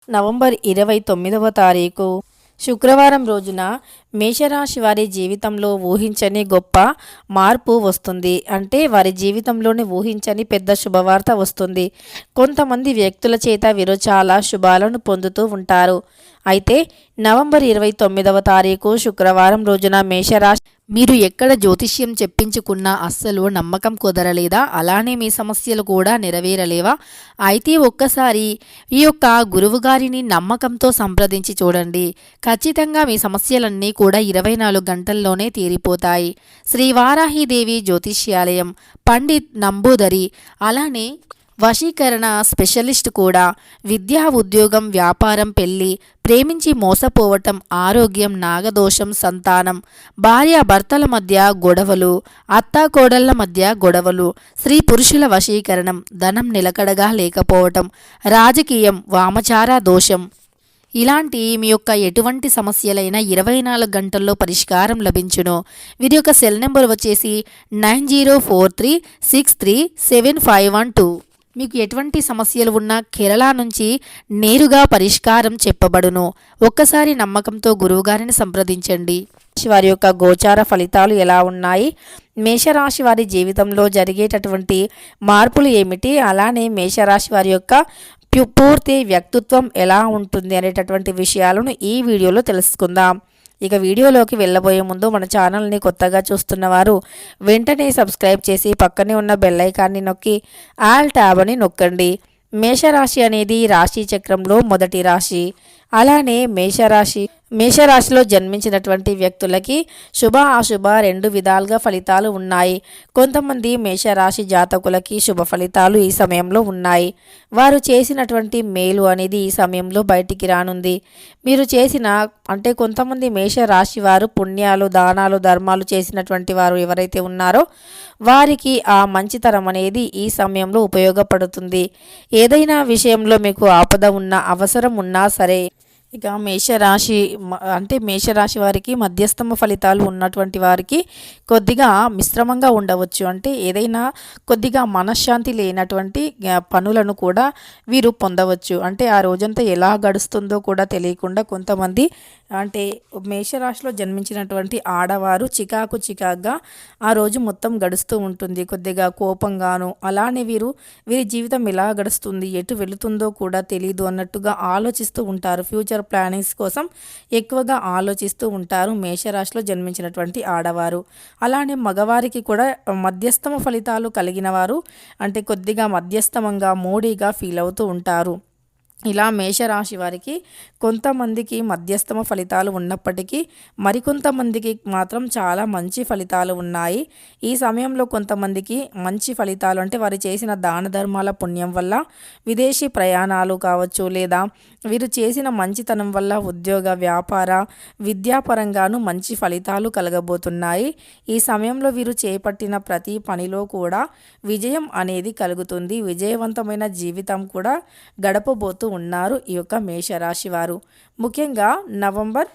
November 29వ తారీఖు శుక్రవారం రోజున మేషరాశి వారి జీవితంలో ఊహించని గొప్ప మార్పు వస్తుంది. అంటే వారి జీవితంలోని ఊహించని పెద్ద శుభవార్త వస్తుంది. కొంతమంది వ్యక్తుల చేత వీరు చాలా శుభాలను పొందుతూ ఉంటారు. అయితే నవంబర్ 29వ తారీఖు శుక్రవారం రోజున మేషరాశి మీరు ఎక్కడ జ్యోతిష్యం చెప్పించుకున్నా అస్సలు నమ్మకం కుదరలేదా? అలానే మీ సమస్యలు కూడా నెరవేరలేవా? అయితే ఒక్కసారి ఈ యొక్క గురువుగారిని నమ్మకంతో సంప్రదించి చూడండి. ఖచ్చితంగా మీ సమస్యలన్నీ కూడా 24 గంటల్లోనే తీరిపోతాయి. శ్రీ వారాహిదేవి జ్యోతిష్యాలయం, పండిత్ నంబూదరి, అలానే వశీకరణ స్పెషలిస్ట్ కూడా. విద్యా, ఉద్యోగం, వ్యాపారం, పెళ్లి, ప్రేమించి మోసపోవటం, ఆరోగ్యం, నాగదోషం, సంతానం, భార్యాభర్తల మధ్య గొడవలు, అత్తాకోడళ్ల మధ్య గొడవలు, స్త్రీ పురుషుల వశీకరణం, ధనం నిలకడగా లేకపోవటం, రాజకీయం, వామచార దోషం, ఇలాంటి మీ యొక్క ఎటువంటి సమస్యలైనా 24 గంటల్లో పరిష్కారం లభించును. వీరి యొక్క సెల్ నెంబర్ వచ్చేసి 9043637512. మీకు ఎటువంటి సమస్యలు ఉన్నా కేరళ నుంచి నేరుగా పరిష్కారం చెప్పబడును. ఒక్కసారి నమ్మకంతో గురువుగారిని సంప్రదించండి. వారి యొక్క గోచార ఫలితాలు ఎలా ఉన్నాయి, మేషరాశి వారి జీవితంలో జరిగేటటువంటి మార్పులు ఏమిటి, అలానే మేషరాశి వారి యొక్క పూర్తి వ్యక్తిత్వం ఎలా ఉంటుంది అనేటటువంటి విషయాలను ఈ వీడియోలో తెలుసుకుందాం. ఇక వీడియోలోకి వెళ్ళబోయే ముందు మన ఛానల్ని కొత్తగా చూస్తున్నవారు వెంటనే సబ్స్క్రైబ్ చేసి పక్కనే ఉన్న బెల్ ఐకాన్ని నొక్కి ఆల్ ట్యాబ్ అని నొక్కండి. మేషరాశి అనేది రాశి చక్రంలో మొదటి రాశి. అలానే మేషరాశిలో జన్మించినటువంటి వ్యక్తులకి శుభ అశుభ రెండు విధాలుగా ఫలితాలు ఉన్నాయి. కొంతమంది మేషరాశి జాతకులకి శుభ ఫలితాలు ఈ సమయంలో ఉన్నాయి. వారు చేసినటువంటి మేలు అనేది ఈ సమయంలో బయటికి రానుంది. మీరు చేసిన అంటే కొంతమంది మేషరాశి వారు పుణ్యాలు, దానాలు, ధర్మాలు చేసినటువంటి వారు ఎవరైతే ఉన్నారో వారికి ఆ మంచితనం అనేది ఈ సమయంలో ఉపయోగపడుతుంది. ఏదైనా విషయంలో మీకు ఆపద ఉన్నా, అవసరం ఉన్నా సరే, ఇక మేషరాశి వారికి మధ్యస్థమ ఫలితాలు ఉన్నటువంటి వారికి కొద్దిగా మిశ్రమంగా ఉండవచ్చు. అంటే ఏదైనా కొద్దిగా మనశ్శాంతి లేనటువంటి పనులను కూడా వీరు పొందవచ్చు. అంటే ఆ రోజంతా ఎలా గడుస్తుందో కూడా తెలియకుండా కొంతమంది అంటే మేషరాశిలో జన్మించినటువంటి ఆడవారు చికాకుగా ఆ రోజు మొత్తం గడుస్తూ ఉంటుంది. కొద్దిగా కోపంగాను, అలానే వీరి జీవితం ఎలా గడుస్తుంది, ఎటు వెళుతుందో కూడా తెలియదు అన్నట్టుగా ఆలోచిస్తూ ఉంటారు. ఫ్యూచర్ ప్లానింగ్స్ కోసం ఎక్కువగా ఆలోచిస్తూ ఉంటారు మేషరాశిలో జన్మించినటువంటి ఆడవారు. అలానే మగవారికి కూడా మధ్యస్థమ ఫలితాలు కలిగిన వారు, అంటే కొద్దిగా మధ్యస్థమంగా మూడీగా ఫీల్ అవుతూ ఉంటారు. ఇలా మేషరాశి వారికి కొంతమందికి మధ్యస్థమ ఫలితాలు ఉన్నప్పటికీ మరికొంతమందికి మాత్రం చాలా మంచి ఫలితాలు ఉన్నాయి. ఈ సమయంలో కొంతమందికి మంచి ఫలితాలు అంటే వారు చేసిన దాన ధర్మాల పుణ్యం వల్ల విదేశీ ప్రయాణాలు కావచ్చు, లేదా వీరు చేసిన మంచితనం వల్ల ఉద్యోగ, వ్యాపార, విద్యాపరంగాను మంచి ఫలితాలు కలగబోతున్నాయి. ఈ సమయంలో వీరు చేపట్టిన ప్రతి పనిలో కూడా విజయం అనేది కలుగుతుంది. విజయవంతమైన జీవితం కూడా గడపబోతూ ఉన్నారు ఈ యొక్క మేషరాశి వారు. ముఖ్యంగా నవంబర్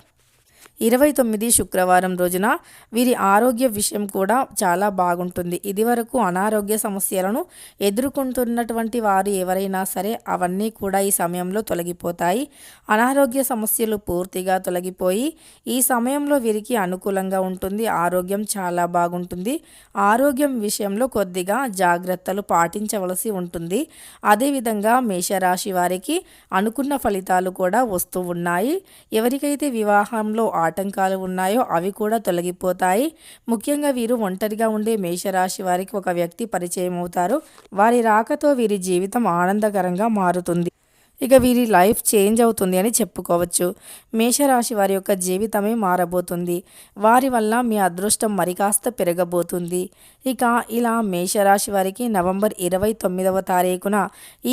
29 శుక్రవారం రోజున వీరి ఆరోగ్య విషయం కూడా చాలా బాగుంటుంది. ఇదివరకు అనారోగ్య సమస్యలను ఎదుర్కొంటున్నటువంటి వారు ఎవరైనా సరే అవన్నీ కూడా ఈ సమయంలో తొలగిపోతాయి. అనారోగ్య సమస్యలు పూర్తిగా తొలగిపోయి ఈ సమయంలో వీరికి అనుకూలంగా ఉంటుంది. ఆరోగ్యం చాలా బాగుంటుంది. ఆరోగ్యం విషయంలో కొద్దిగా జాగ్రత్తలు పాటించవలసి ఉంటుంది. అదేవిధంగా మేషరాశి వారికి అనుకున్న ఫలితాలు కూడా వస్తూ ఉన్నాయి. ఎవరికైతే వివాహంలో ఆటంకాలు ఉన్నాయో అవి కూడా తొలగిపోతాయి. ముఖ్యంగా వీరు ఒంటరిగా ఉండే మేషరాశి వారికి ఒక వ్యక్తి పరిచయం అవుతారు. వారి రాకతో వీరి జీవితం ఆనందకరంగా మారుతుంది. ఇక వీరి లైఫ్ చేంజ్ అవుతుంది అని చెప్పుకోవచ్చు. మేషరాశి వారి యొక్క జీవితమే మారబోతుంది. వారి వల్ల మీ అదృష్టం మరి కాస్త పెరగబోతుంది. ఇక ఇలా మేషరాశి వారికి నవంబర్ 29వ తారీఖున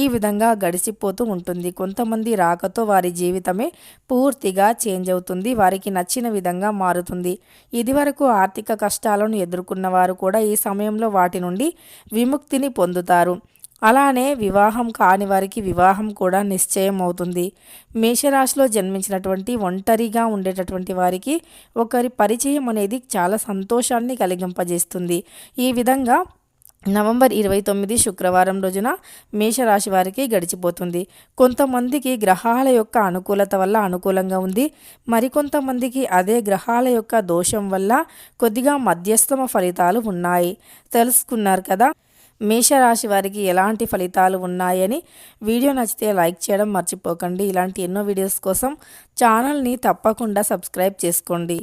ఈ విధంగా గడిచిపోతూ ఉంటుంది. కొంతమంది రాకతో వారి జీవితమే పూర్తిగా చేంజ్ అవుతుంది. వారికి నచ్చిన విధంగా మారుతుంది. ఇదివరకు ఆర్థిక కష్టాలను ఎదుర్కొన్న వారు కూడా ఈ సమయంలో వాటి నుండి విముక్తిని పొందుతారు. అలానే వివాహం కాని వారికి వివాహం కూడా నిశ్చయం అవుతుంది. మేషరాశిలో జన్మించినటువంటి ఒంటరిగా ఉండేటటువంటి వారికి ఒకరి పరిచయం అనేది చాలా సంతోషాన్ని కలిగింపజేస్తుంది. ఈ విధంగా నవంబర్ 29 శుక్రవారం రోజున మేషరాశి వారికి గడిచిపోతుంది. కొంతమందికి గ్రహాల యొక్క అనుకూలత వల్ల అనుకూలంగా ఉంది. మరికొంతమందికి అదే గ్రహాల యొక్క దోషం వల్ల కొద్దిగా మధ్యస్థమ ఫలితాలు ఉన్నాయి. తెలుసుకున్నారు కదా మేషరాశి వారికి ఎలాంటి ఫలితాలు ఉన్నాయని. వీడియో నచ్చితే లైక్ చేయడం మర్చిపోకండి. ఇలాంటి ఎన్నో వీడియోస్ కోసం ఛానల్ని తప్పకుండా సబ్స్క్రైబ్ చేసుకోండి.